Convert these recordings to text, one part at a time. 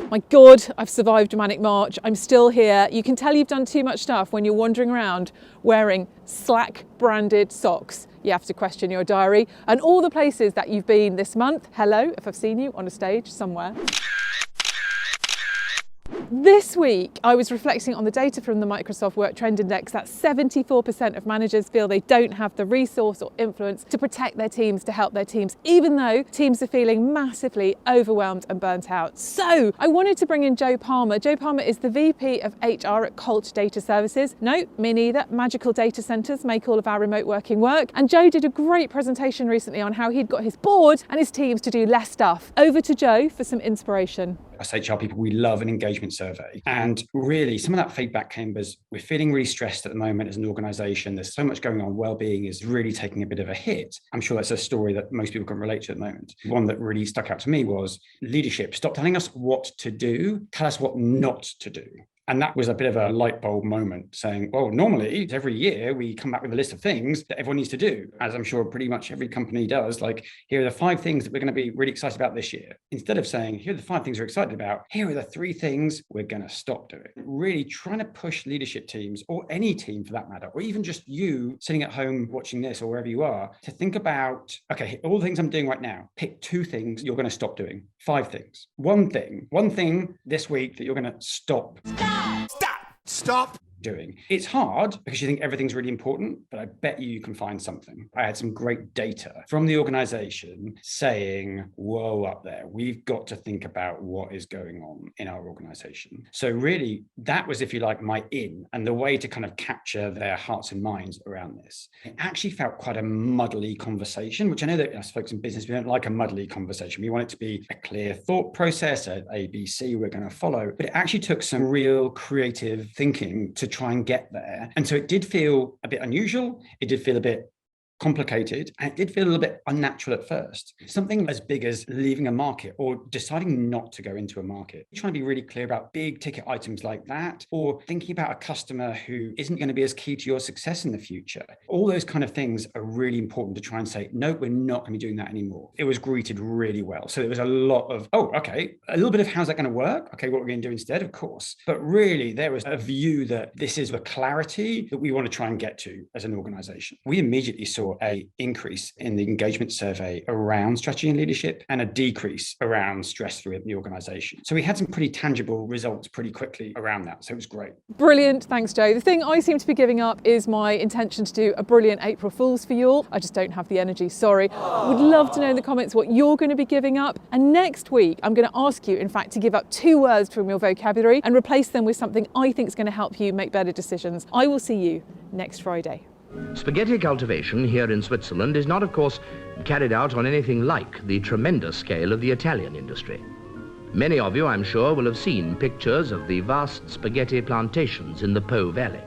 My God, I've survived a manic March. I'm still here. You can tell you've done too much stuff when you're wandering around wearing Slack branded socks. You have to question your diary and all the places that you've been this month. Hello, if I've seen you on a stage somewhere. This week, I was reflecting on the data from the Microsoft Work Trend Index that 74% of managers feel they don't have the resource or influence to protect their teams, to help their teams, even though teams are feeling massively overwhelmed and burnt out. So I wanted to bring in Jo Palmer. Jo Palmer is the VP of HR at Colt Data Services. No, me neither. Magical data centers make all of our remote working work. And Jo did a great presentation recently on how he'd got his board and his teams to do less stuff. Over to Jo for some inspiration. Us HR people, we love an engagement survey. And really, some of that feedback came as we're feeling really stressed at the moment as an organization. There's so much going on. Well-being is really taking a bit of a hit. I'm sure that's a story that most people can relate to at the moment. One that really stuck out to me was leadership. Stop telling us what to do. Tell us what not to do. And that was a bit of a light bulb moment saying, well, normally every year we come back with a list of things that everyone needs to do, as I'm sure pretty much every company does. Like, here are the 5 things that we're going to be really excited about this year. Instead of saying, here are the 5 things we're excited about, here are the 3 things we're going to stop doing. Really trying to push leadership teams, or any team for that matter, or even just you sitting at home watching this or wherever you are, to think about, okay, all the things I'm doing right now, pick 2 things you're going to stop doing, 5 things, one thing this week that you're going to stop. Stop doing. It's hard because you think everything's really important, but I bet you can find something. I had some great data from the organization saying, whoa, up there, we've got to think about what is going on in our organization. So really, that was, if you like, my in, and the way to kind of capture their hearts and minds around this. It actually felt quite a muddly conversation, which I know that as folks in business, we don't like a muddly conversation. We want it to be a clear thought process, an ABC we're going to follow, but it actually took some real creative thinking to try and get there. And so it did feel a bit unusual. It did feel a bit complicated, and it did feel a little bit unnatural at first. Something as big as leaving a market or deciding not to go into a market. Trying to be really clear about big ticket items like that, or thinking about a customer who isn't going to be as key to your success in the future. All those kind of things are really important to try and say, no, we're not going to be doing that anymore. It was greeted really well. So there was a lot of, oh, okay, a little bit of how's that going to work? Okay, what we're going to do instead, of course. But really, there was a view that this is the clarity that we want to try and get to as an organization. We immediately saw an increase in the engagement survey around strategy and leadership, and a decrease around stress through the organization. So we had some pretty tangible results pretty quickly around that. So it was great. Brilliant. Thanks, Jo. The thing I seem to be giving up is my intention to do a brilliant April Fool's for you all. I just don't have the energy, sorry. Would love to know in the comments what you're going to be giving up. And next week, I'm going to ask you, in fact, to give up 2 words from your vocabulary and replace them with something I think is going to help you make better decisions. I will see you next Friday. Spaghetti cultivation here in Switzerland is not, of course, carried out on anything like the tremendous scale of the Italian industry. Many of you, I'm sure, will have seen pictures of the vast spaghetti plantations in the Po Valley.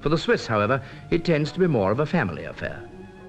For the Swiss, however, it tends to be more of a family affair.